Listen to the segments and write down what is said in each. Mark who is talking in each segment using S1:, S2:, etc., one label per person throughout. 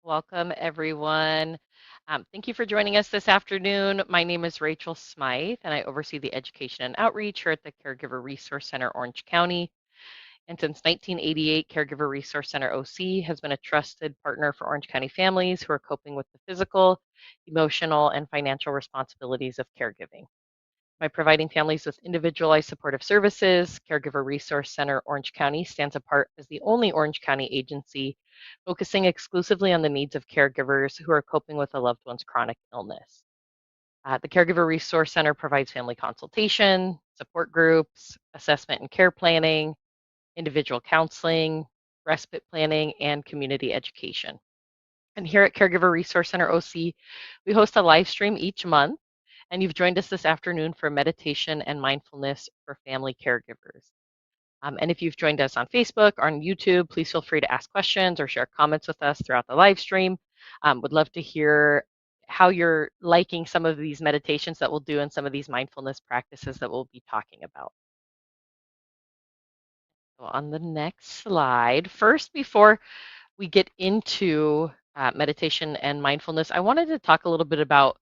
S1: Welcome, everyone. Thank you for joining us this afternoon. My name is Rachel Smythe, and I oversee the education and outreach here at the Caregiver Resource Center Orange County. And since 1988, Caregiver Resource Center OC has been a trusted partner for Orange County families who are coping with the physical, emotional, and financial responsibilities of caregiving. By providing families with individualized supportive services, Caregiver Resource Center Orange County stands apart as the only Orange County agency focusing exclusively on the needs of caregivers who are coping with a loved one's chronic illness. The Caregiver Resource Center provides family consultation, support groups, assessment and care planning, individual counseling, respite planning, and community education. And here at Caregiver Resource Center OC, we host a live stream each month, and you've joined us this afternoon for meditation and mindfulness for family caregivers. And if you've joined us on Facebook or on YouTube, please feel free to ask questions or share comments with us throughout the live stream. Would love to hear how you're liking some of these meditations that we'll do and some of these mindfulness practices that we'll be talking about. So on the next slide, first, before we get into meditation and mindfulness, I wanted to talk a little bit about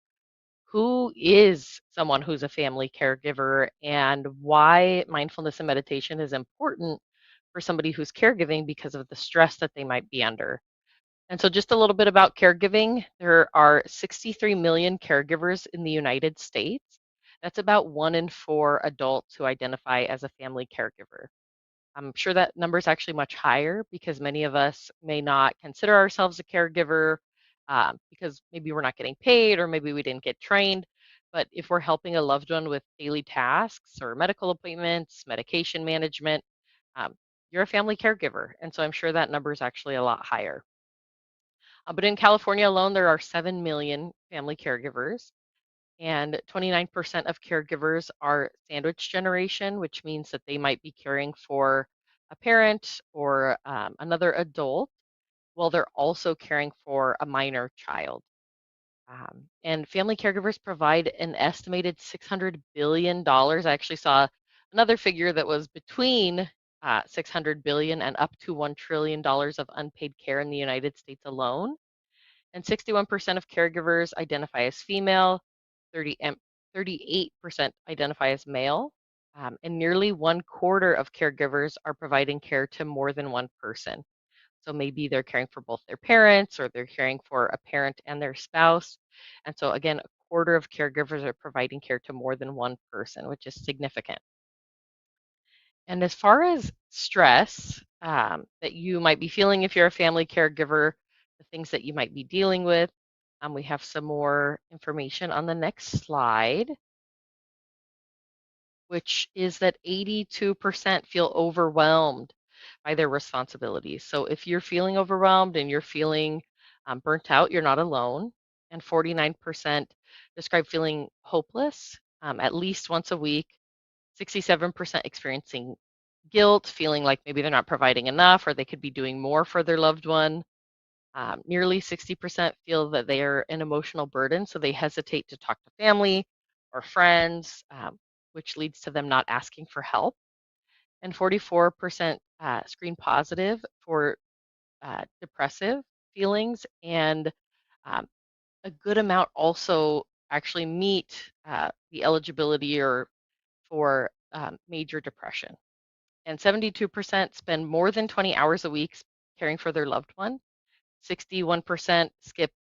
S1: who is someone who's a family caregiver and why mindfulness and meditation is important for somebody who's caregiving because of the stress that they might be under. And so, just a little bit about caregiving. There are 63 million caregivers in the United States. That's about 1 in 4 adults who identify as a family caregiver. I'm sure that number is actually much higher because many of us may not consider ourselves a caregiver because maybe we're not getting paid or maybe we didn't get trained. But if we're helping a loved one with daily tasks or medical appointments, medication management, um, you're a family caregiver. And so I'm sure that number is actually a lot higher. But in California alone, there are 7 million family caregivers. And 29% of caregivers are sandwich generation, which means that they might be caring for a parent or another adult while they're also caring for a minor child. And family caregivers provide an estimated $600 billion. I actually saw another figure that was between 600 billion and up to $1 trillion of unpaid care in the United States alone. And 61% of caregivers identify as female, 38% identify as male, and nearly 1/4 of caregivers are providing care to more than one person. So maybe they're caring for both their parents or they're caring for a parent and their spouse. And so, again, 1/4 of caregivers are providing care to more than one person, which is significant. And as far as stress that you might be feeling if you're a family caregiver, the things that you might be dealing with, we have some more information on the next slide, which is that 82% feel overwhelmed by their responsibilities. So if you're feeling overwhelmed and you're feeling burnt out, you're not alone. And 49% describe feeling hopeless at least once a week. 67% experiencing guilt, feeling like maybe they're not providing enough or they could be doing more for their loved one. Nearly 60% feel that they are an emotional burden, so they hesitate to talk to family or friends, which leads to them not asking for help. And 44% screen positive for depressive feelings, and um, a good amount also actually meet the eligibility or for major depression. And 72% spend more than 20 hours a week caring for their loved one. 61% skip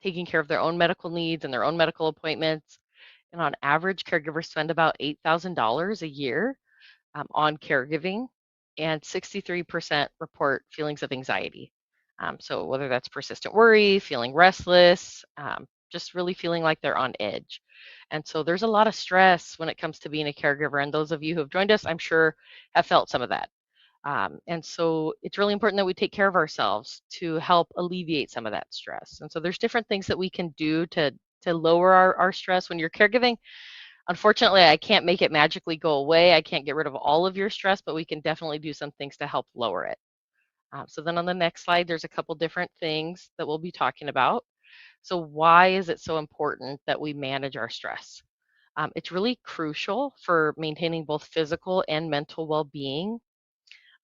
S1: taking care of their own medical needs and their own medical appointments. And on average, caregivers spend about $8,000 a year on caregiving, and 63% report feelings of anxiety. So whether that's persistent worry, feeling restless, just really feeling like they're on edge. And so there's a lot of stress when it comes to being a caregiver. And those of you who have joined us, I'm sure, have felt some of that. And so it's really important that we take care of ourselves to help alleviate some of that stress. And so there's different things that we can do to lower our stress when you're caregiving. Unfortunately, I can't make it magically go away. I can't get rid of all of your stress, but we can definitely do some things to help lower it. So then on the next slide, there's a couple different things that we'll be talking about. So why is it so important that we manage our stress? It's really crucial for maintaining both physical and mental well-being.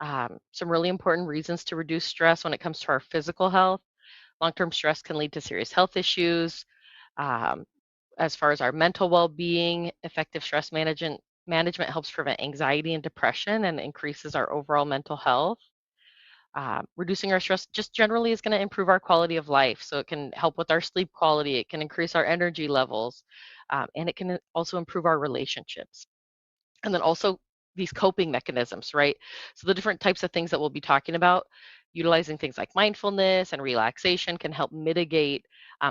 S1: Some really important reasons to reduce stress when it comes to our physical health, Long-term stress can lead to serious health issues. Um, as far as our mental well-being, effective stress management helps prevent anxiety and depression and increases our overall mental health. Reducing our stress just generally is going to improve our quality of life. So it can help with our sleep quality, it can increase our energy levels, and it can also improve our relationships. And then also these coping mechanisms, right? So the different types of things that we'll be talking about, utilizing things like mindfulness and relaxation can help mitigate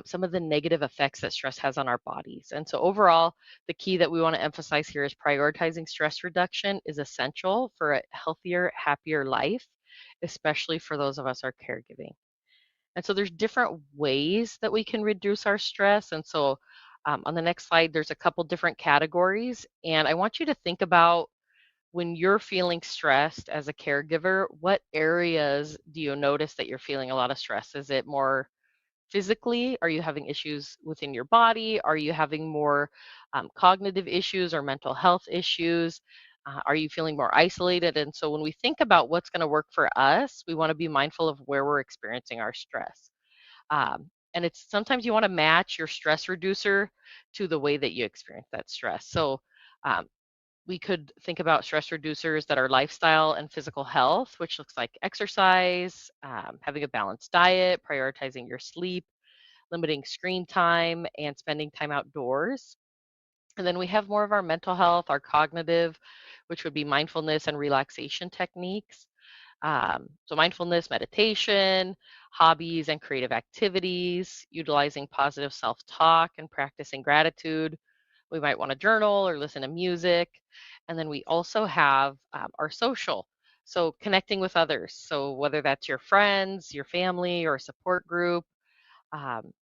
S1: some of the negative effects that stress has on our bodies. And so overall, the key that we want to emphasize here is prioritizing stress reduction is essential for a healthier, happier life, especially for those of us are caregiving. And so there's different ways that we can reduce our stress. And so on the next slide, there's a couple different categories. And I want you to think about when you're feeling stressed as a caregiver, what areas do you notice that you're feeling a lot of stress? Is it more physically? Are you having issues within your body? Are you having more cognitive issues or mental health issues? Are you feeling more isolated? And so when we think about what's going to work for us, we want to be mindful of where we're experiencing our stress. And it's sometimes you want to match your stress reducer to the way that you experience that stress. So um, we could think about stress reducers that are lifestyle and physical health, which looks like exercise, having a balanced diet, prioritizing your sleep, limiting screen time, and spending time outdoors. And then we have more of our mental health, our cognitive, which would be mindfulness and relaxation techniques. So, mindfulness, meditation, hobbies, and creative activities, utilizing positive self talk and practicing gratitude. We might want to journal or listen to music. And then we also have our social. So, connecting with others. So, whether that's your friends, your family, or a support group.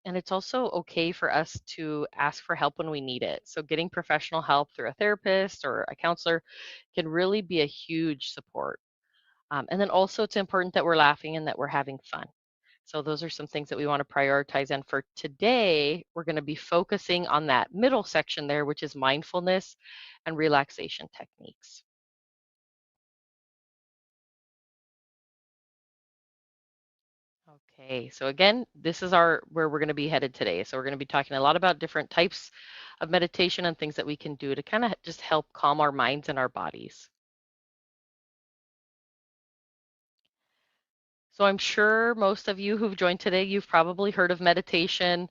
S1: And it's also okay for us to ask for help when we need it. So, getting professional help through a therapist or a counselor can really be a huge support. And then also, it's important that we're laughing and that we're having fun. So, those are some things that we want to prioritize. And for today, we're going to be focusing on that middle section there, which is mindfulness and relaxation techniques. Okay, so again, this is our where we're going to be headed today. So, we're going to be talking a lot about different types of meditation and things that we can do to kind of just help calm our minds and our bodies. So, I'm sure most of you who've joined today, you've probably heard of meditation,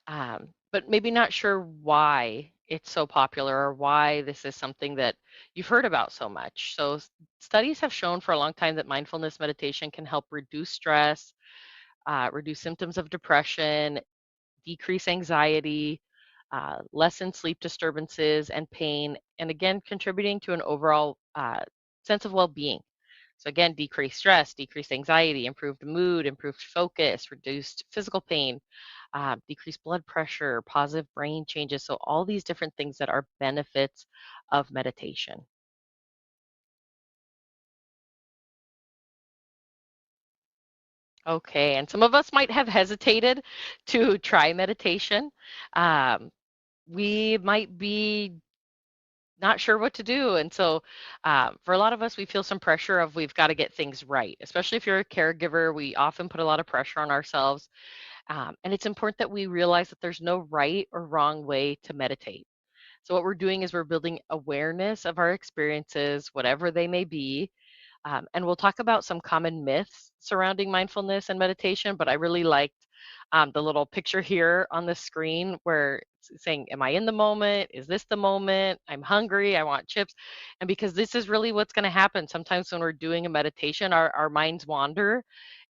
S1: but maybe not sure why it's so popular or why this is something that you've heard about so much. So, studies have shown for a long time that mindfulness meditation can help reduce stress, reduce symptoms of depression, decrease anxiety, lessen sleep disturbances and pain, and again, contributing to an overall sense of well being. So, again, decreased stress, decreased anxiety, improved mood, improved focus, reduced physical pain, decreased blood pressure, positive brain changes. So, all these different things that are benefits of meditation. Okay, and some of us might have hesitated to try meditation. Um, we might be not sure what to do. And so, for a lot of us, we feel some pressure of we've got to get things right, especially if you're a caregiver. We often put a lot of pressure on ourselves. And it's important that we realize that there's no right or wrong way to meditate. So, what we're doing is we're building awareness of our experiences, whatever they may be, and we'll talk about some common myths surrounding mindfulness and meditation, but I really liked the little picture here on the screen where it's saying, am I in the moment? Is this the moment? I'm hungry. I want chips. And because this is really what's going to happen. Sometimes when we're doing a meditation, our minds wander,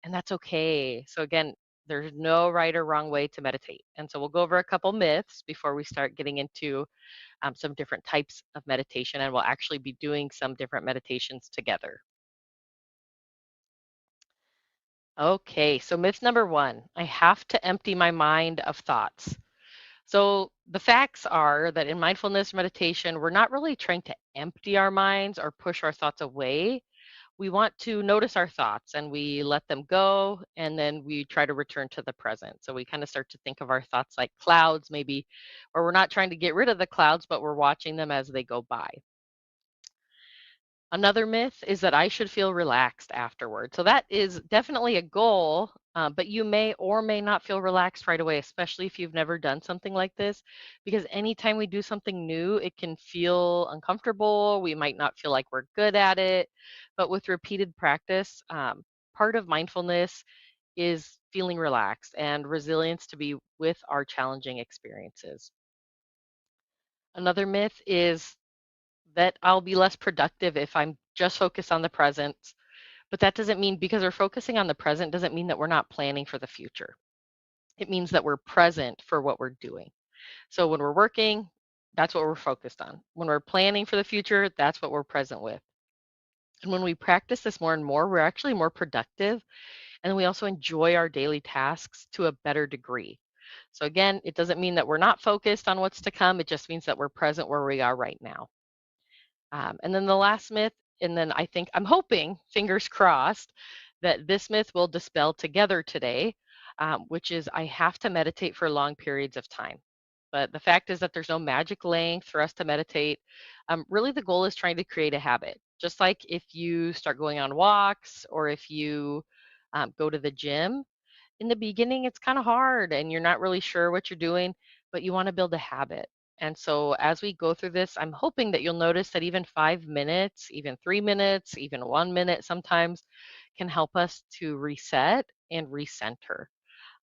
S1: and that's okay. So, again, there's no right or wrong way to meditate. And so we'll go over a couple myths before we start getting into some different types of meditation, and we'll actually be doing some different meditations together. Okay, so myth number one, I have to empty my mind of thoughts. So the facts are that in mindfulness meditation, we're not really trying to empty our minds or push our thoughts away. We want to notice our thoughts and we let them go, and then we try to return to the present. So we kind of start to think of our thoughts like clouds, maybe, or we're not trying to get rid of the clouds, but we're watching them as they go by. Another myth is that I should feel relaxed afterward. So that is definitely a goal, but you may or may not feel relaxed right away, especially if you've never done something like this, because anytime we do something new, it can feel uncomfortable. We might not feel like we're good at it, but with repeated practice, part of mindfulness is feeling relaxed and resilience to be with our challenging experiences. Another myth is that I'll be less productive if I'm just focused on the present. But that doesn't mean, because we're focusing on the present doesn't mean that we're not planning for the future. It means that we're present for what we're doing. So when we're working, that's what we're focused on. When we're planning for the future, that's what we're present with. And when we practice this more and more, we're actually more productive. And we also enjoy our daily tasks to a better degree. So again, it doesn't mean that we're not focused on what's to come. It just means that we're present where we are right now. And then the last myth, and then I'm hoping, fingers crossed, that this myth will dispel together today, which is I have to meditate for long periods of time. But the fact is that there's no magic length for us to meditate. Really, the goal is trying to create a habit. Just like if you start going on walks or if you go to the gym, in the beginning, it's kind of hard and you're not really sure what you're doing, but you want to build a habit. And so as we go through this, I'm hoping that you'll notice that even 5 minutes, even 3 minutes, even 1 minute sometimes can help us to reset and recenter.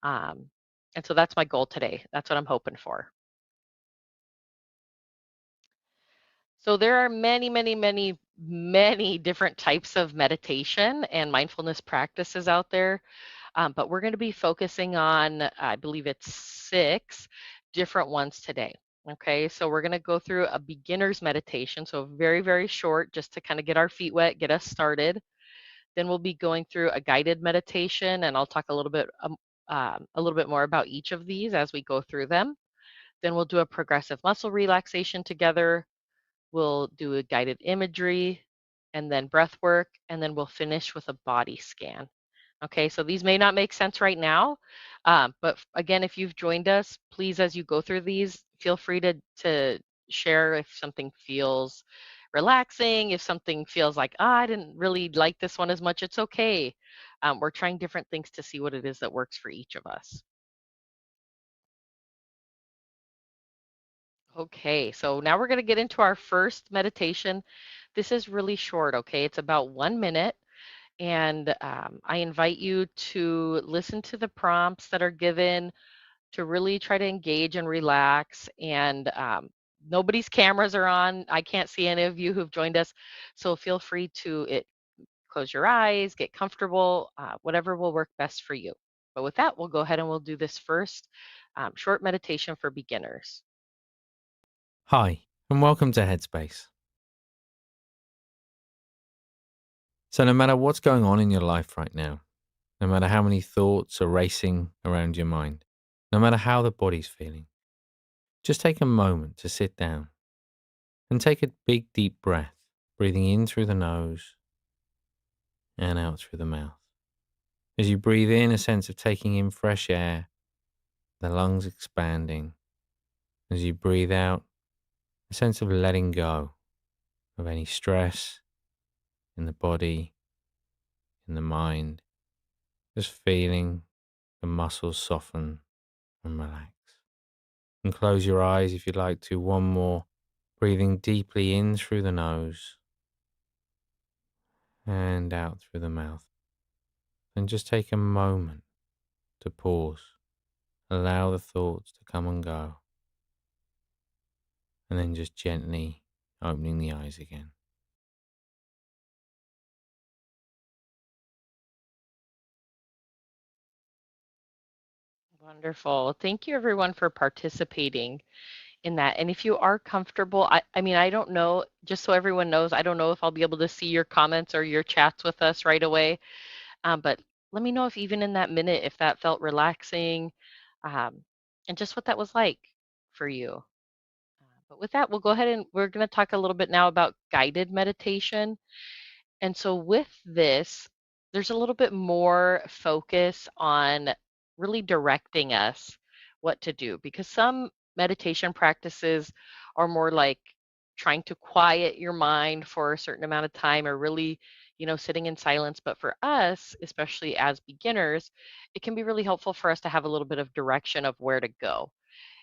S1: Um, and so that's my goal today. That's what I'm hoping for. So there are many, many, many, many different types of meditation and mindfulness practices out there. But we're going to be focusing on, I believe it's 6 different ones today. Okay, so we're going to go through a beginner's meditation, so very, very short, just to kind of get our feet wet, get us started. Then we'll be going through a guided meditation, and I'll talk a little bit more about each of these as we go through them. Then we'll do a progressive muscle relaxation together. We'll do a guided imagery, and then breath work, and then we'll finish with a body scan. Okay, so these may not make sense right now, but again, if you've joined us, please, as you go through these, feel free to share if something feels relaxing, if something feels like, I didn't really like this one as much, it's okay. We're trying different things to see what it is that works for each of us. Okay, so now we're going to get into our first meditation. This is really short, okay? It's about 1 minute. And I invite you to listen to the prompts that are given, to really try to engage and relax. And nobody's cameras are on. I can't see any of you who've joined us. So feel free to close your eyes, get comfortable, whatever will work best for you. But with that, we'll go ahead and we'll do this first short meditation for beginners.
S2: Hi, and welcome to Headspace. So no matter what's going on in your life right now, no matter how many thoughts are racing around your mind, no matter how the body's feeling, just take a moment to sit down and take a big deep breath, breathing in through the nose and out through the mouth. As you breathe in, a sense of taking in fresh air, the lungs expanding. As you breathe out, a sense of letting go of any stress in the body, in the mind, just feeling the muscles soften and relax. And close your eyes if you'd like to. One more. Breathing deeply in through the nose and out through the mouth. And just take a moment to pause. Allow the thoughts to come and go. And then just gently opening the eyes again.
S1: Wonderful. Thank you, everyone, for participating in that. And if you are comfortable, I mean, I don't know, just so everyone knows, I don't know if I'll be able to see your comments or your chats with us right away. But let me know if even in that minute, if that felt relaxing, um, and just what that was like for you. But with that, we'll go ahead and we're going to talk a little bit now about guided meditation. And so with this, there's a little bit more focus on really directing us what to do, because some meditation practices are more like trying to quiet your mind for a certain amount of time or really, sitting in silence. But for us, especially as beginners, it can be really helpful for us to have a little bit of direction of where to go.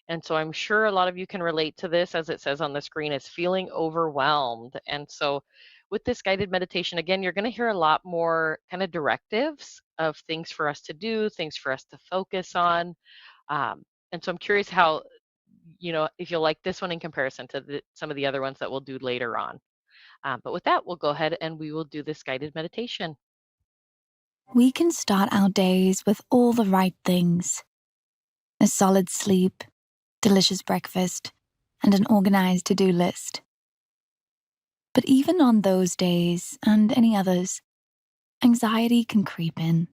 S1: And so I'm sure a lot of you can relate to this, as it says on the screen, is feeling overwhelmed. And so with this guided meditation, again, you're going to hear a lot more kind of directives of things for us to do, things for us to focus on. And so I'm curious how, if you'll like this one in comparison to some of the other ones that we'll do later on. But with that, we'll go ahead and we will do this guided meditation.
S3: We can start our days with all the right things: a solid sleep, delicious breakfast, and an organized to-do list. But even on those days, and any others, anxiety can creep in.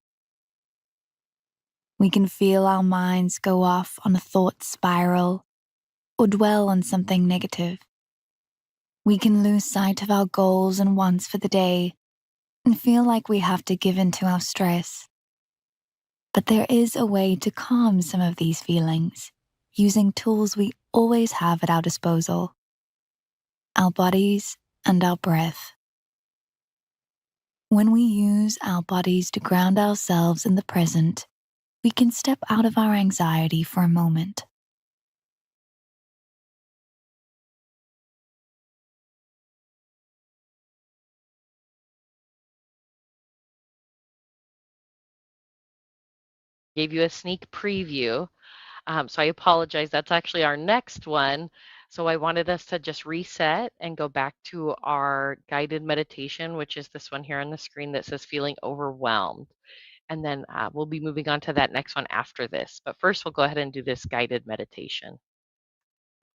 S3: We can feel our minds go off on a thought spiral or dwell on something negative. We can lose sight of our goals and wants for the day and feel like we have to give in to our stress. But there is a way to calm some of these feelings using tools we always have at our disposal: our bodies and our breath. When we use our bodies to ground ourselves in the present, we can step out of our anxiety for a moment.
S1: Gave you a sneak preview. So I apologize. That's actually our next one. So I wanted us to just reset and go back to our guided meditation, which is this one here on the screen that says feeling overwhelmed. And then we'll be moving on to that next one after this. But first, we'll go ahead and do this guided meditation.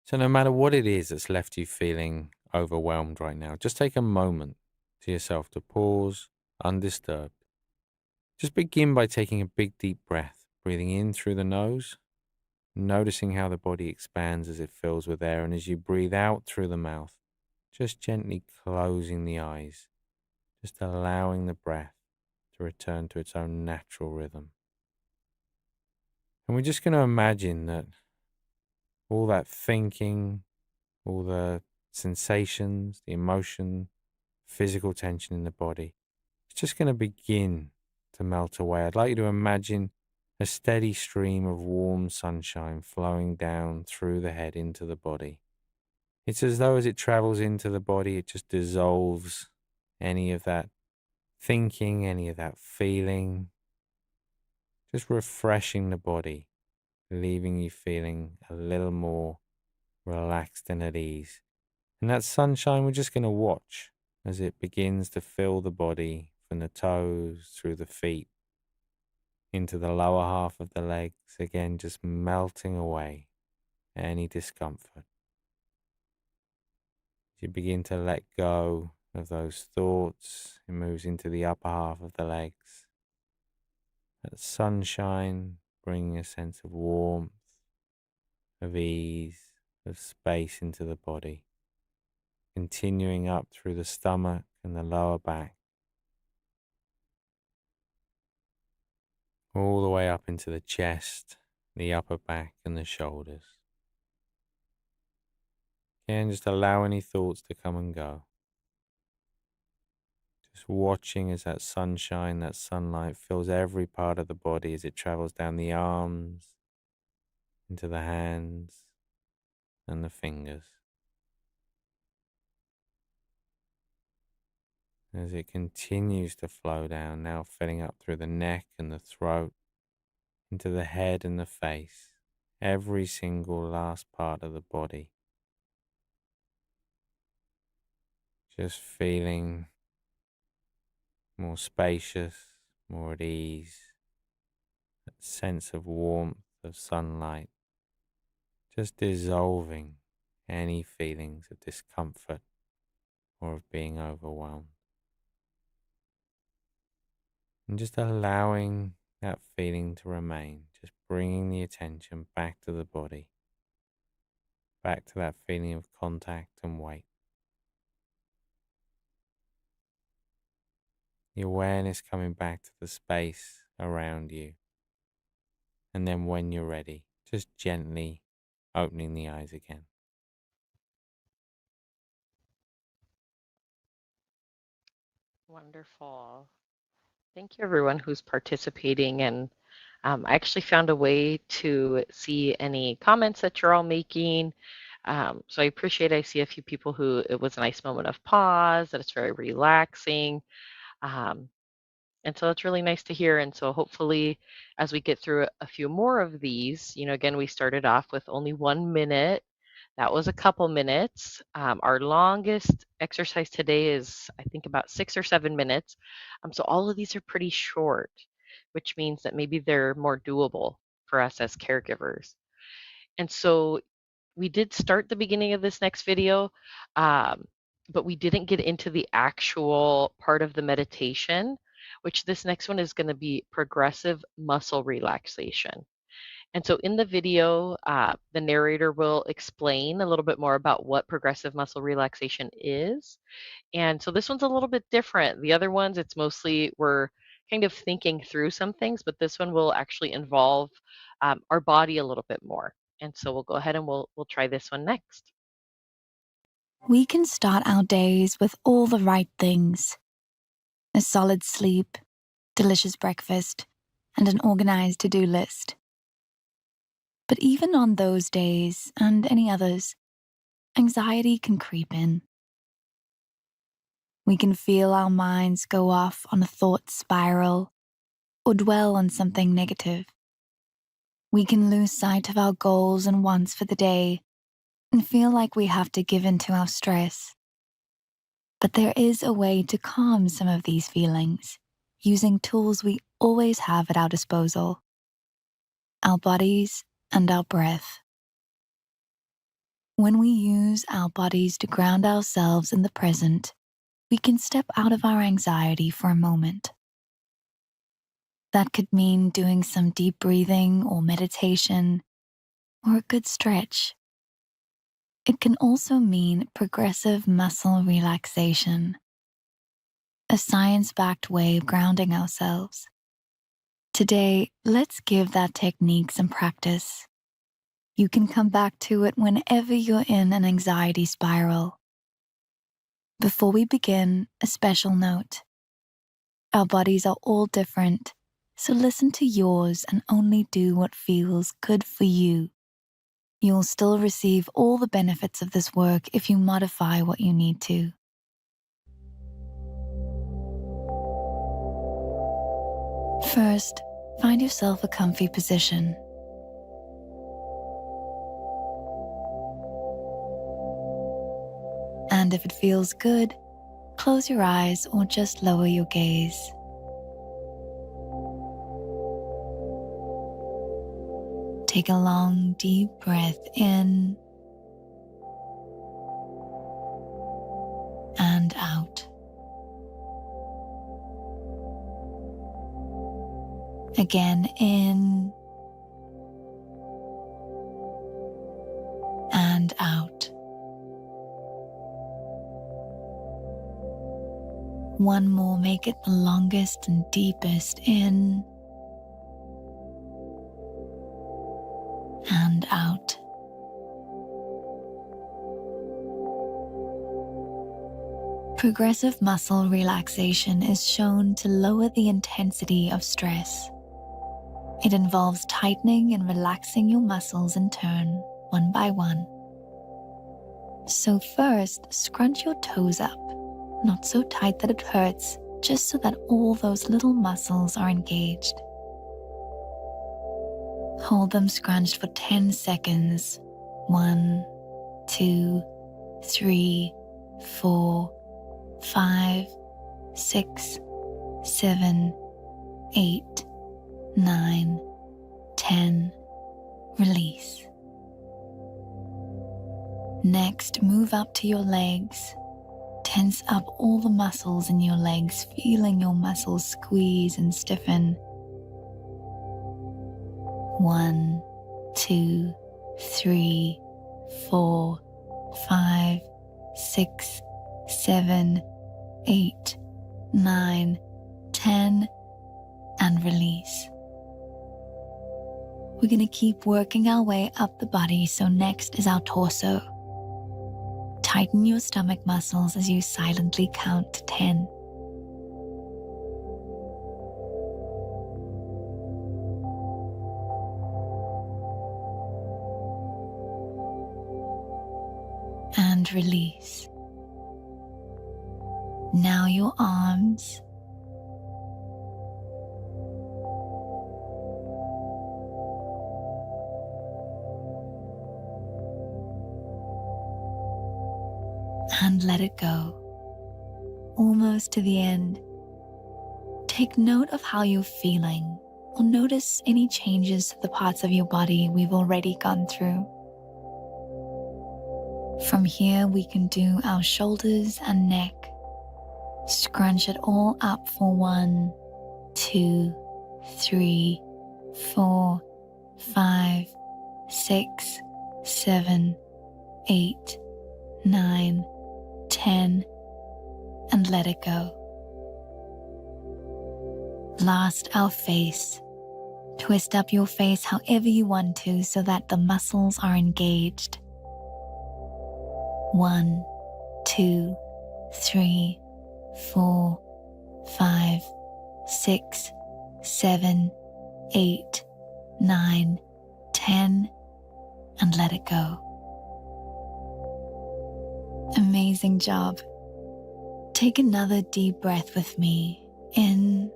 S2: So, no matter what it is that's left you feeling overwhelmed right now, just take a moment to yourself to pause, undisturbed. Just begin by taking a big, deep breath, breathing in through the nose, noticing how the body expands as it fills with air, and as you breathe out through the mouth, just gently closing the eyes, just allowing the breath to return to its own natural rhythm. And we're just going to imagine that all that thinking, all the sensations, the emotion, physical tension in the body, it's just going to begin to melt away. I'd like you to imagine a steady stream of warm sunshine flowing down through the head into the body. It's as though as it travels into the body, it just dissolves any of that thinking, any of that feeling, just refreshing the body, leaving you feeling a little more relaxed and at ease. And that sunshine, we're just going to watch as it begins to fill the body from the toes through the feet into the lower half of the legs, again just melting away any discomfort. As you begin to let go of those thoughts, it moves into the upper half of the legs. That sunshine bringing a sense of warmth, of ease, of space into the body, continuing up through the stomach and the lower back, all the way up into the chest, the upper back and the shoulders. Again, just allow any thoughts to come and go. Just watching as that sunshine, that sunlight fills every part of the body as it travels down the arms, into the hands and the fingers. As it continues to flow down, now filling up through the neck and the throat, into the head and the face, every single last part of the body. Just feeling more spacious, more at ease, that sense of warmth, of sunlight, just dissolving any feelings of discomfort or of being overwhelmed. And just allowing that feeling to remain, just bringing the attention back to the body, back to that feeling of contact and weight. The awareness coming back to the space around you. And then when you're ready, just gently opening the eyes again.
S1: Wonderful. Thank you, everyone who's participating. And I actually found a way to see any comments that you're all making. So I appreciate I see a few people who it was a nice moment of pause, that it's very relaxing. Um, and so it's really nice to hear. And so hopefully, as we get through a few more of these, again, we started off with only 1 minute. That was a couple minutes. Our longest exercise today is, I think, about 6 or 7 minutes. So all of these are pretty short, which means that maybe they're more doable for us as caregivers. And so we did start the beginning of this next video, um, but we didn't get into the actual part of the meditation, which this next one is going to be progressive muscle relaxation. And so in the video, the narrator will explain a little bit more about what progressive muscle relaxation is. And so this one's a little bit different. The other ones, it's mostly we're kind of thinking through some things, but this one will actually involve our body a little bit more. And so we'll go ahead and we'll try this one next.
S3: We can start our days with all the right things: a solid sleep, delicious breakfast, and an organized to-do list. But even on those days, and any others, anxiety can creep in. We can feel our minds go off on a thought spiral or dwell on something negative. We can lose sight of our goals and wants for the day and feel like we have to give in to our stress. But there is a way to calm some of these feelings using tools we always have at our disposal: our bodies and our breath. When we use our bodies to ground ourselves in the present, we can step out of our anxiety for a moment. That could mean doing some deep breathing or meditation, or a good stretch. It can also mean progressive muscle relaxation, a science-backed way of grounding ourselves. Today, let's give that technique some practice. You can come back to it whenever you're in an anxiety spiral. Before we begin, a special note. Our bodies are all different, so listen to yours and only do what feels good for you. You'll still receive all the benefits of this work if you modify what you need to. First, find yourself a comfy position. And if it feels good, close your eyes or just lower your gaze. Take a long, deep breath in and out. Again, in and out. One more, make it the longest and deepest in and out. Progressive muscle relaxation is shown to lower the intensity of stress. It involves tightening and relaxing your muscles in turn, one by one. So first, scrunch your toes up, not so tight that it hurts, just so that all those little muscles are engaged. Hold them scrunched for 10 seconds. 1, 2, 3, 4, 5, 6, 7, 8, 9, 10. Release. Next, move up to your legs. Tense up all the muscles in your legs, feeling your muscles squeeze and stiffen. 1, 2, 3, 4, 5, 6, 7, 8, 9, 10, and release. We're going to keep working our way up the body, so next is our torso. Tighten your stomach muscles as you silently count to 10. and release. Now your arms, and let it go. Almost to the end. Take note of how you're feeling, or notice any changes to the parts of your body we've already gone through. From here, we can do our shoulders and neck. Scrunch it all up for 1, 2, 3, 4, 5, 6, 7, 8, 9, 10, and let it go. Last, our face. Twist up your face however you want to so that the muscles are engaged. 1, 2, 3, 4, 5, 6, 7, 8, 9, 10, and let it go. Amazing job. Take another deep breath with me. In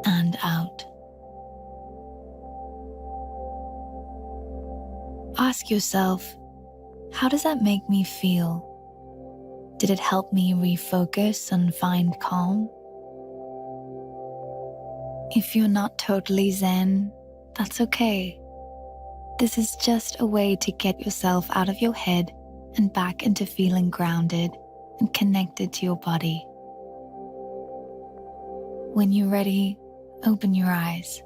S3: and out. Ask yourself, how does that make me feel? Did it help me refocus and find calm? If you're not totally zen, that's okay. This is just a way to get yourself out of your head and back into feeling grounded and connected to your body. When you're ready, open your eyes.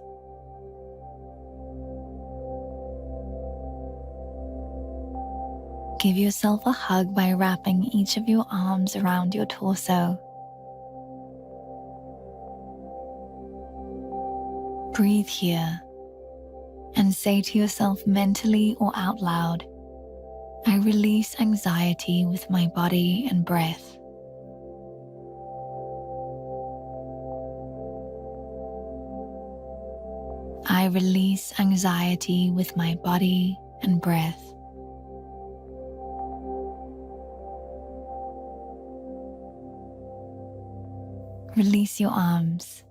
S3: Give yourself a hug by wrapping each of your arms around your torso. Breathe here and say to yourself mentally or out loud, I release anxiety with my body and breath. I release anxiety with my body and breath. Release your arms.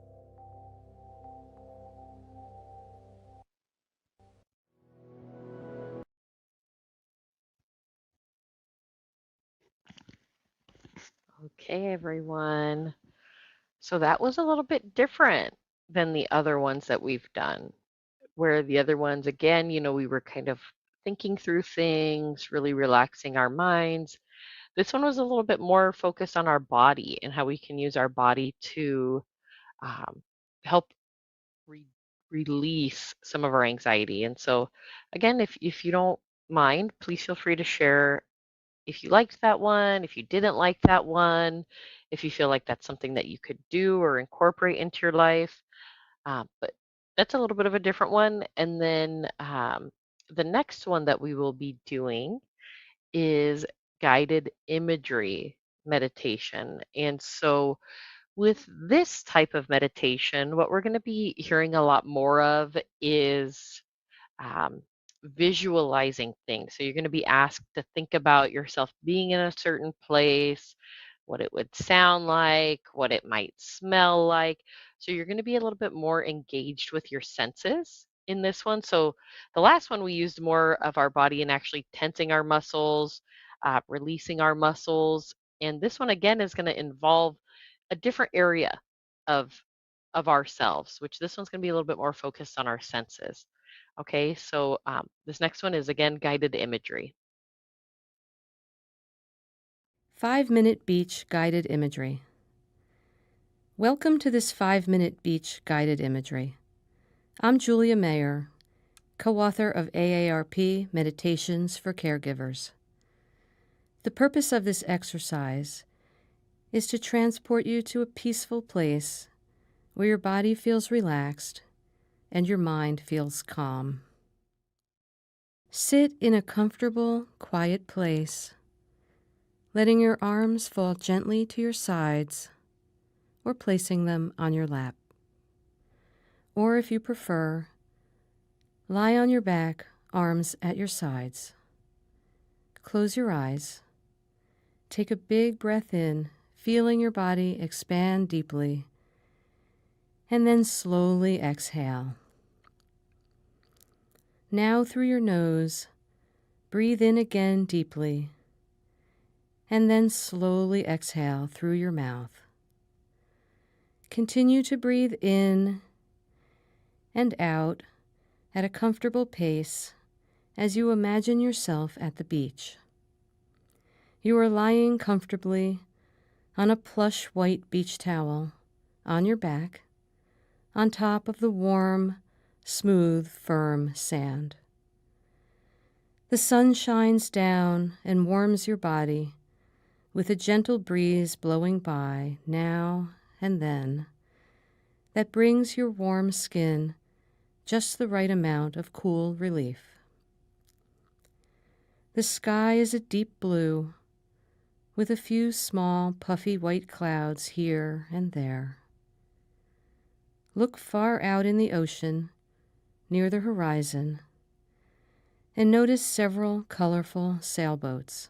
S1: Okay, everyone. So that was a little bit different than the other ones that we've done, where the other ones, again, we were kind of thinking through things, really relaxing our minds. This one was a little bit more focused on our body and how we can use our body to um, help re- release some of our anxiety. And so, again, if you don't mind, please feel free to share if you liked that one, if you didn't like that one, if you feel like that's something that you could do or incorporate into your life. But that's a little bit of a different one. And then the next one that we will be doing is guided imagery meditation. And so, with this type of meditation, what we're going to be hearing a lot more of is um, visualizing things. So you're going to be asked to think about yourself being in a certain place, what it would sound like, what it might smell like. So you're going to be a little bit more engaged with your senses in this one. So the last one we used more of our body and actually tensing our muscles, releasing our muscles. And this one again is going to involve a different area of ourselves, which this one's going to be a little bit more focused on our senses. Okay, so this next one is again guided imagery.
S4: 5-minute beach guided imagery. Welcome to this 5-minute beach guided imagery. I'm Julia Mayer, co-author of AARP Meditations for Caregivers. The purpose of this exercise is to transport you to a peaceful place where your body feels relaxed and your mind feels calm. Sit in a comfortable, quiet place, letting your arms fall gently to your sides or placing them on your lap. Or if you prefer, lie on your back arms at your sides. Close your eyes. Take a big breath in, feeling your body expand deeply, and then slowly exhale. Now through your nose, breathe in again deeply, and then slowly exhale through your mouth. Continue to breathe in and out at a comfortable pace as you imagine yourself at the beach. You are lying comfortably on a plush white beach towel on your back, on top of the warm, smooth, firm sand. The sun shines down and warms your body with a gentle breeze blowing by now and then that brings your warm skin just the right amount of cool relief. The sky is a deep blue with a few small puffy white clouds here and there. Look far out in the ocean near the horizon and notice several colorful sailboats.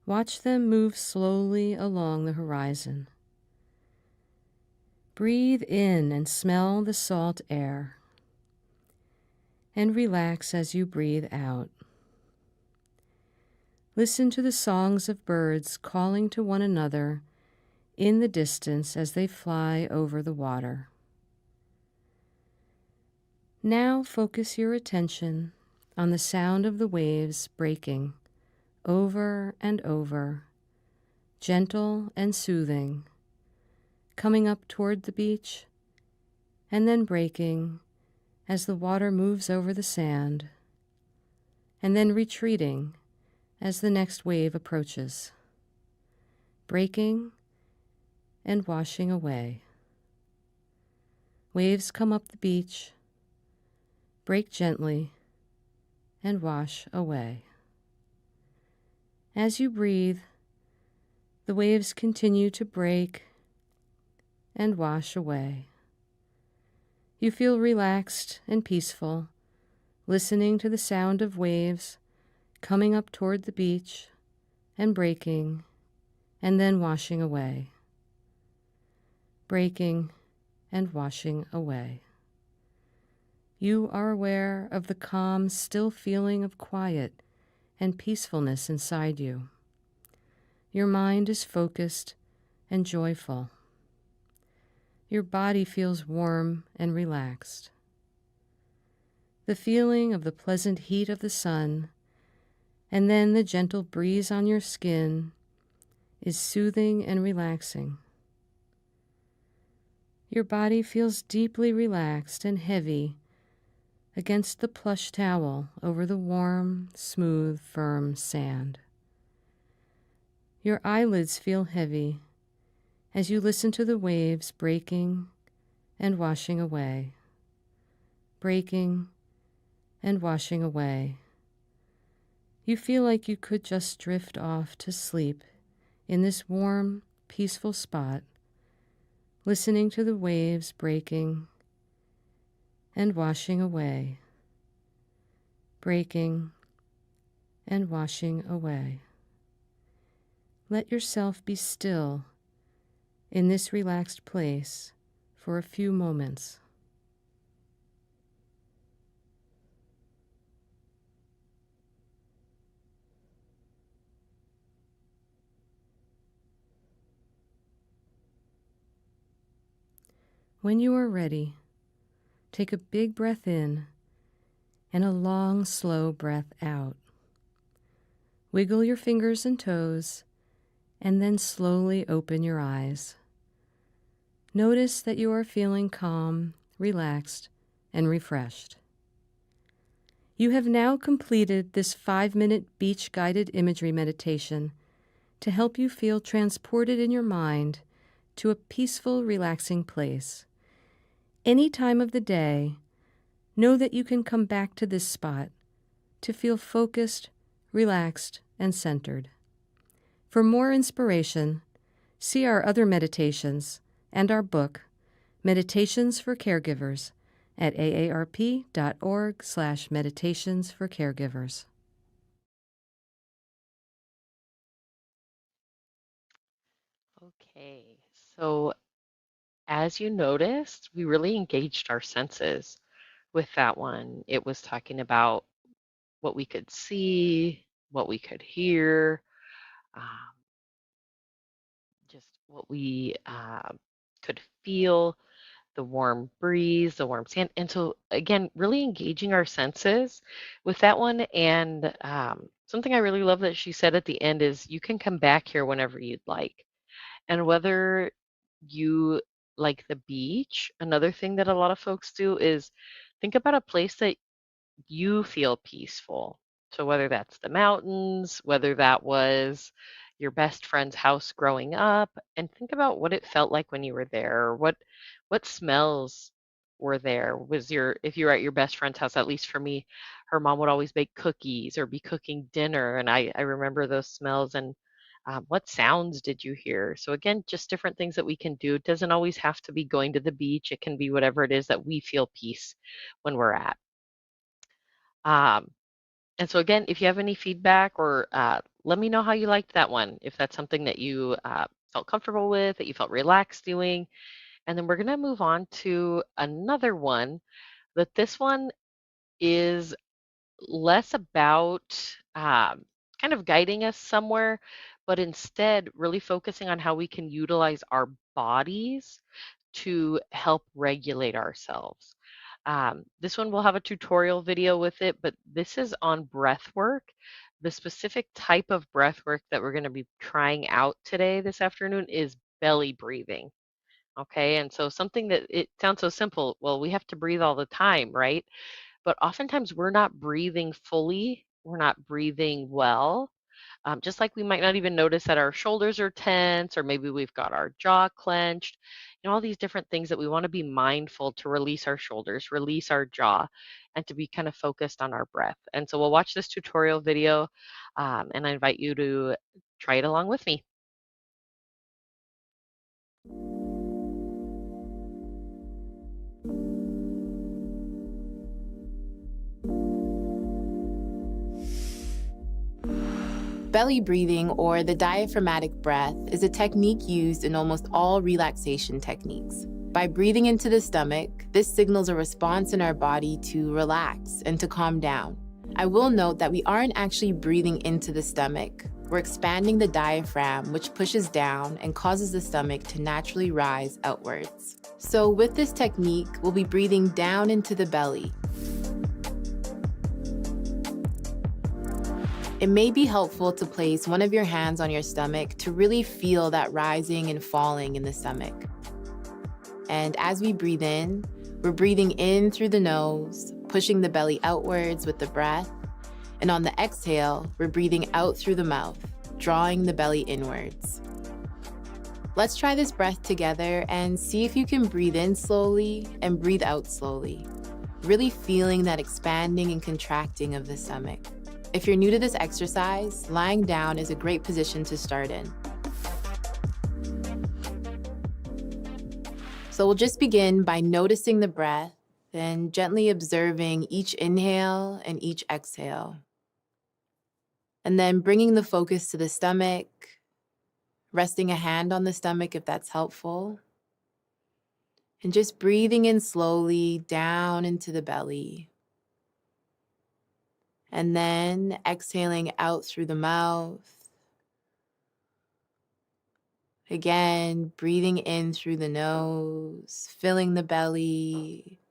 S4: Watch them move slowly along the horizon. Breathe in and smell the salt air, and relax as you breathe out. Listen to the songs of birds calling to one another in the distance as they fly over the water. Now focus your attention on the sound of the waves breaking over and over, gentle and soothing, coming up toward the beach and then breaking as the water moves over the sand, and then retreating as the next wave approaches, breaking and washing away. Waves come up the beach, break gently, and wash away. As you breathe, the waves continue to break and wash away. You feel relaxed and peaceful, listening to the sound of waves coming up toward the beach and breaking and then washing away. Breaking and washing away. You are aware of the calm, still feeling of quiet and peacefulness inside you. Your mind is focused and joyful. Your body feels warm and relaxed. The feeling of the pleasant heat of the sun and then the gentle breeze on your skin is soothing and relaxing. Your body feels deeply relaxed and heavy against the plush towel over the warm, smooth, firm sand. Your eyelids feel heavy as you listen to the waves breaking and washing away, breaking and washing away. You feel like you could just drift off to sleep in this warm, peaceful spot, listening to the waves breaking and washing away, breaking and washing away. Let yourself be still in this relaxed place for a few moments. When you are ready, take a big breath in and a long, slow breath out. Wiggle your fingers and toes, and then slowly open your eyes. Notice that you are feeling calm, relaxed, and refreshed. You have now completed this 5-minute beach-guided imagery meditation to help you feel transported in your mind to a peaceful, relaxing place. Any time of the day, know that you can come back to this spot to feel focused, relaxed, and centered. For more inspiration, see our other meditations and our book, Meditations for Caregivers, at aarp.org/meditations for caregivers.
S1: Okay, so as you noticed, we really engaged our senses with that one. It was talking about what we could see, what we could hear, um, just what we could feel, the warm breeze, the warm sand. And so, again, really engaging our senses with that one. And something I really love that she said at the end is you can come back here whenever you'd like. And whether you like the beach, another thing that a lot of folks do is think about a place that you feel peaceful. So whether that's the mountains, whether that was your best friend's house growing up, and think about what it felt like when you were there, or what smells were there. Was your if you were at your best friend's house, at least for me, her mom would always bake cookies or be cooking dinner, and I remember those smells and what sounds did you hear? So again, just different things that we can do. It doesn't always have to be going to the beach. It can be whatever it is that we feel peace when we're at. Um, and so again, if you have any feedback or let me know how you liked that one, if that's something that you felt comfortable with, that you felt relaxed doing. And then we're going to move on to another one, but this one is less about kind of guiding us somewhere, but instead really focusing on how we can utilize our bodies to help regulate ourselves. This one will have a tutorial video with it, but this is on breath work. The specific type of breath work that we're going to be trying out today, this afternoon, is belly breathing. Okay, and so something that it sounds so simple. Well, we have to breathe all the time, right? But oftentimes we're not breathing fully, we're not breathing well. Just like we might not even notice that our shoulders are tense, or maybe we've got our jaw clenched, all these different things that we want to be mindful to release our shoulders, release our jaw, and to be kind of focused on our breath. And so we'll watch this tutorial video, and I invite you to try it along with me.
S5: Belly breathing, or the diaphragmatic breath, is a technique used in almost all relaxation techniques. By breathing into the stomach, this signals a response in our body to relax and to calm down. I will note that we aren't actually breathing into the stomach. We're expanding the diaphragm, which pushes down and causes the stomach to naturally rise outwards. So with this technique, we'll be breathing down into the belly. It may be helpful to place one of your hands on your stomach to really feel that rising and falling in the stomach. And as we breathe in, we're breathing in through the nose, pushing the belly outwards with the breath. And on the exhale, we're breathing out through the mouth, drawing the belly inwards. Let's try this breath together and see if you can breathe in slowly and breathe out slowly, really feeling that expanding and contracting of the stomach. If you're new to this exercise, lying down is a great position to start in. So we'll just begin by noticing the breath and gently observing each inhale and each exhale. And then bringing the focus to the stomach, resting a hand on the stomach if that's helpful, and just breathing in slowly down into the belly. And then exhaling out through the mouth. Again, breathing in through the nose, filling the belly.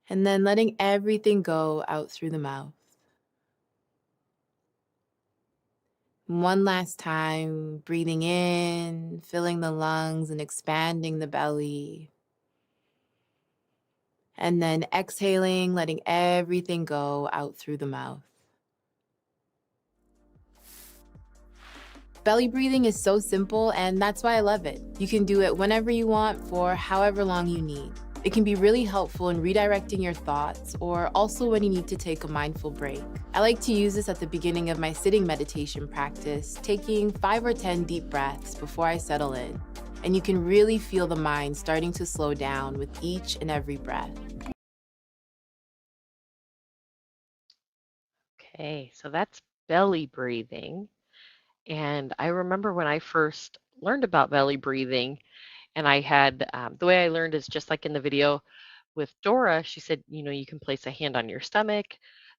S5: And then letting everything go out through the mouth. One last time, breathing in, filling the lungs and expanding the belly. And then exhaling, letting everything go out through the mouth. Belly breathing is so simple, and that's why I love it. You can do it whenever you want for however long you need. It can be really helpful in redirecting your thoughts, or also when you need to take a mindful break. I like to use this at the beginning of my sitting meditation practice, taking 5 or 10 deep breaths before I settle in. and you can really feel the mind starting to slow down with each and every breath.
S1: Okay, so that's belly breathing. And I remember when I first learned about belly breathing, and I had the way I learned is just like in the video with Dora. She said, you can place a hand on your stomach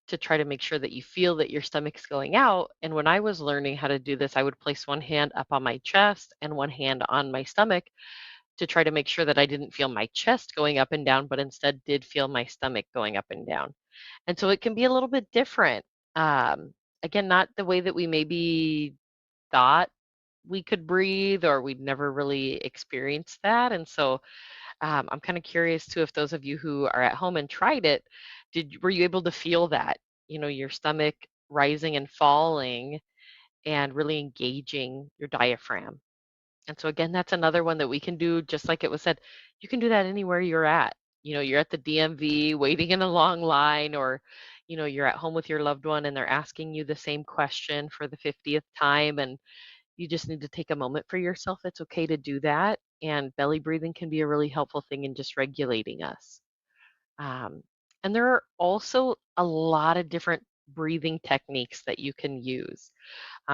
S1: to try to make sure that you feel that your stomach's going out. And when I was learning how to do this, I would place one hand up on my chest and one hand on my stomach to try to make sure that I didn't feel my chest going up and down, but instead did feel my stomach going up and down. And so it can be a little bit different. Um, Again, not the way that we maybe thought we could breathe, or we'd never really experienced that. And so I'm kind of curious too, if those of you who are at home and tried it, were you able to feel that, your stomach rising and falling and really engaging your diaphragm? And so again, that's another one that we can do, just like it was said, you can do that anywhere you're at. You're at the DMV waiting in a long line, or you're at home with your loved one and they're asking you the same question for the 50th time, and you just need to take a moment for yourself. It's okay to do that. And belly breathing can be a really helpful thing in just regulating us. Um, and there are also a lot of different breathing techniques that you can use.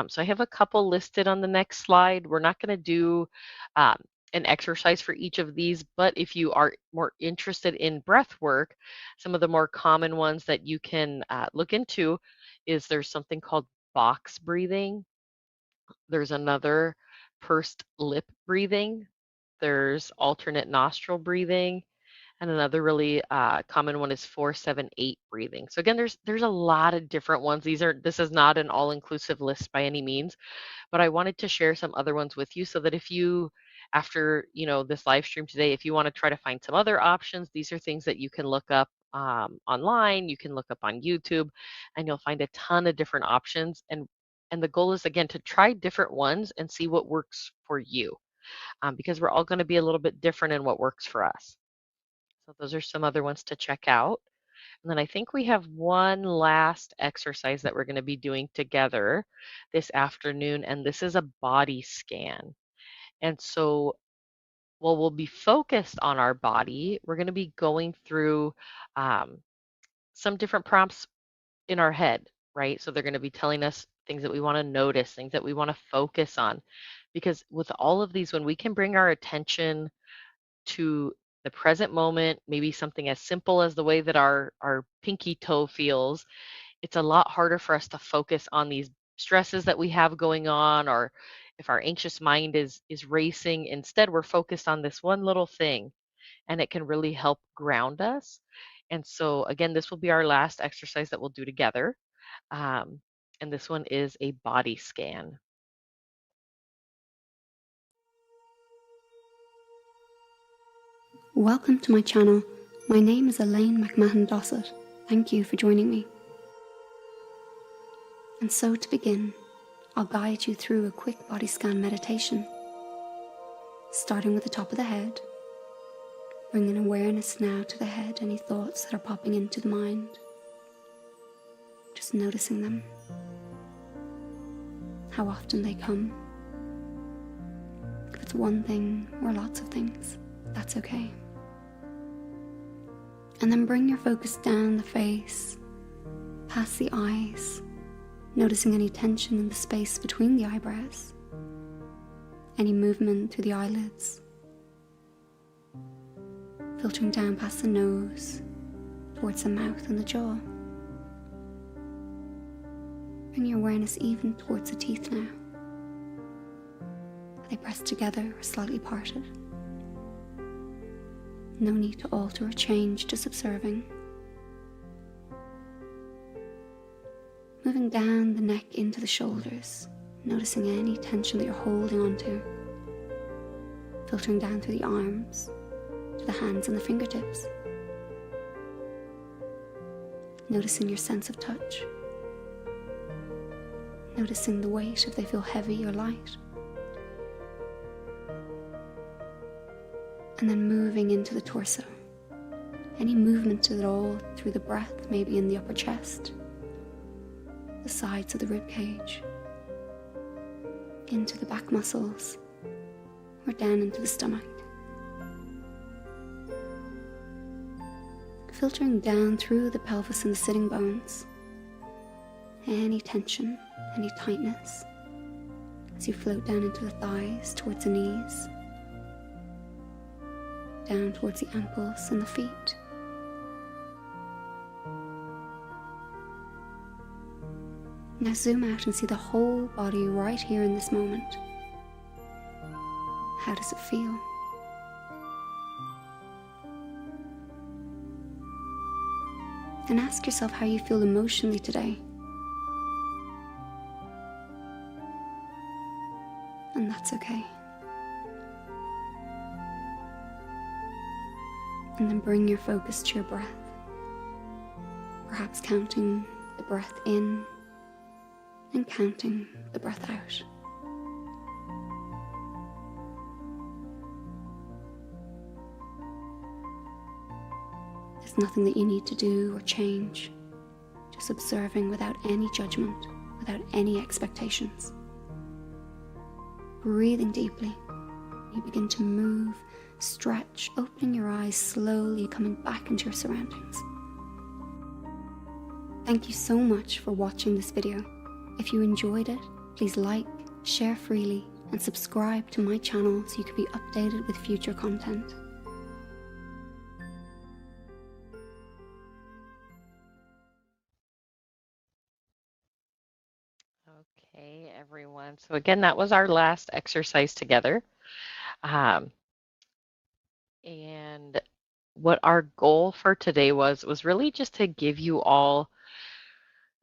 S1: So I have a couple listed on the next slide. We're not going to do um, an exercise for each of these, but if you are more interested in breath work, some of the more common ones that you can look into is there's something called box breathing. There's another pursed lip breathing. There's alternate nostril breathing, and another really common one is 4-7-8 breathing. So again, there's a lot of different ones. This is not an all-inclusive list by any means, but I wanted to share some other ones with you so that if you, after this live stream today, if you want to try to find some other options, these are things that you can look up online. You can look up on YouTube, and you'll find a ton of different options. And the goal is, again, to try different ones and see what works for you, because we're all going to be a little bit different in what works for us. So those are some other ones to check out. And then I think we have one last exercise that we're going to be doing together this afternoon, and this is a body scan. And so while we'll be focused on our body, we're going to be going through um, some different prompts in our head, right? So they're going to be telling us things that we want to notice, things that we want to focus on. Because with all of these, when we can bring our attention to the present moment, maybe something as simple as the way that our pinky toe feels, it's a lot harder for us to focus on these stresses that we have going on, or if our anxious mind is racing. Instead, we're focused on this one little thing, and it can really help ground us. And so again, this will be our last exercise that we'll do together. Um, and this one is a body scan.
S6: Welcome to my channel. My name is Elaine McMahon Dossett. Thank you for joining me. And so to begin, I'll guide you through a quick body scan meditation, starting with the top of the head, bringing awareness now to the head, any thoughts that are popping into the mind, just noticing them, how often they come. If it's one thing or lots of things, that's okay. And then bring your focus down the face, past the eyes, noticing any tension in the space between the eyebrows, any movement through the eyelids, filtering down past the nose, towards the mouth and the jaw. Bring your awareness even towards the teeth now. Are they pressed together or slightly parted? No need to alter or change, just observing. Moving down the neck into the shoulders, noticing any tension that you're holding onto. Filtering down through the arms, to the hands and the fingertips. Noticing your sense of touch. Noticing the weight, if they feel heavy or light. And then moving into the torso. Any movement at all through the breath, maybe in the upper chest, the sides of the rib cage, into the back muscles, or down into the stomach. Filtering down through the pelvis and the sitting bones. Any tension, any tightness, as you float down into the thighs, towards the knees, down towards the ankles and the feet. Now zoom out and see the whole body right here in this moment. How does it feel? And ask yourself how you feel emotionally today. And that's okay. And then bring your focus to your breath. Perhaps counting the breath in and counting the breath out. There's nothing that you need to do or change. Just observing without any judgment, without any expectations. Breathing deeply, you begin to move, stretch, opening your eyes slowly, coming back into your surroundings. Thank you so much for watching this video. If you enjoyed it, please like, share freely, and subscribe to my channel so you can be updated with future content.
S1: Okay, everyone. So again, that was our last exercise together. And what our goal for today was really just to give you all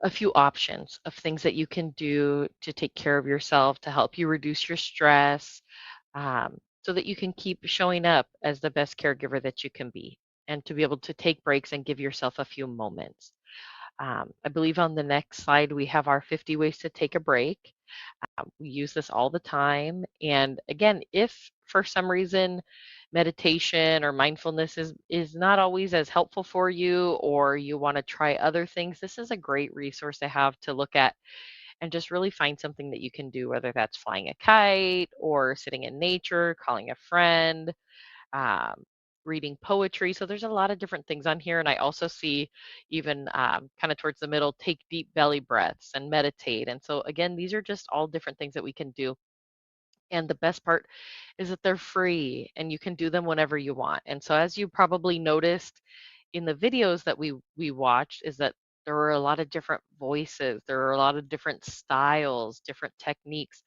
S1: a few options of things that you can do to take care of yourself, to help you reduce your stress, so that you can keep showing up as the best caregiver that you can be, and to be able to take breaks and give yourself a few moments. I believe on the next slide, we have our 50 ways to take a break. We use this all the time. And again, if for some reason meditation or mindfulness is not always as helpful for you, or you want to try other things, this is a great resource to have to look at and just really find something that you can do, whether that's flying a kite or sitting in nature, calling a friend, um, reading poetry. So there's a lot of different things on here. And I also see even kind of towards the middle, take deep belly breaths and meditate. And so again, these are just all different things that we can do. And the best part is that they're free and you can do them whenever you want. And so as you probably noticed in the videos that we watched, is that there were a lot of different voices, there are a lot of different styles, different techniques.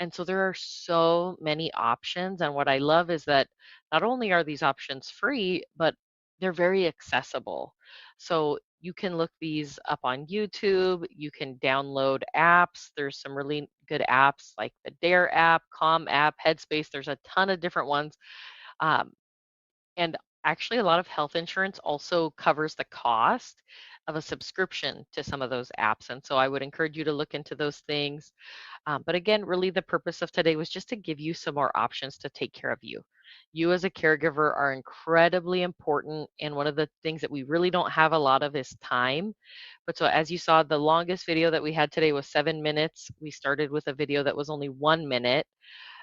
S1: And so there are so many options. And what I love is that not only are these options free, but they're very accessible. So you can look these up on YouTube. You can download apps. There's some really good apps like the Dare app, Calm app, Headspace. There's a ton of different ones. Um, and actually, a lot of health insurance also covers the cost of a subscription to some of those apps. And so I would encourage you to look into those things. But again, really the purpose of today was just to give you some more options to take care of you. You as a caregiver are incredibly important. And one of the things that we really don't have a lot of is time. But so as you saw, the longest video that we had today was 7 minutes. We started with a video that was only 1 minute.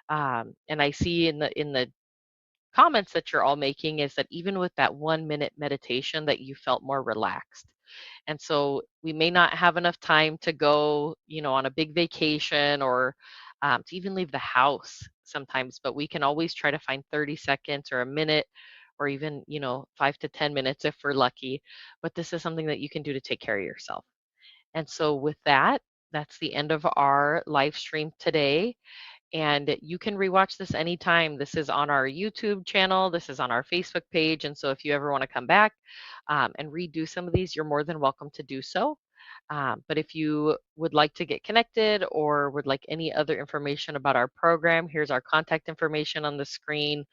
S1: And I see in the comments that you're all making is that even with that 1 minute meditation that you felt more relaxed. And so we may not have enough time to go, on a big vacation or to even leave the house sometimes, but we can always try to find 30 seconds or a minute or even, 5 to 10 minutes if we're lucky. But this is something that you can do to take care of yourself. And so with that, that's the end of our live stream today. And you can rewatch this anytime. This is on our YouTube channel. This is on our Facebook page. And so if you ever want to come back and redo some of these, you're more than welcome to do so. But if you would like to get connected or would like any other information about our program, here's our contact information on the screen.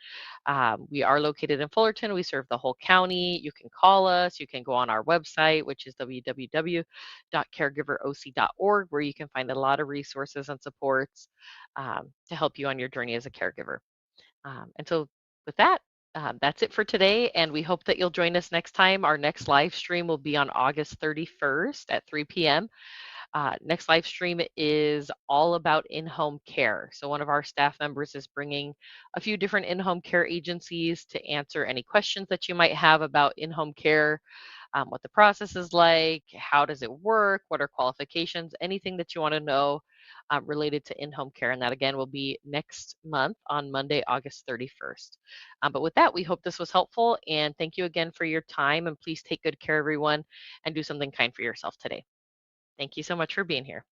S1: We are located in Fullerton. We serve the whole county. You can call us. You can go on our website, which is www.caregiveroc.org, where you can find a lot of resources and supports to help you on your journey as a caregiver. And so with that, that's it for today, and we hope that you'll join us next time. Our next live stream will be on August 31st at 3 p.m. Next live stream is all about in-home care. So one of our staff members is bringing a few different in-home care agencies to answer any questions that you might have about in-home care, what the process is like, how does it work, what are qualifications, anything that you want to know related to in-home care. And that again will be next month on Monday, August 31st. But with that, we hope this was helpful, and thank you again for your time, and please take good care, everyone, and do something kind for yourself today. Thank you so much for being here.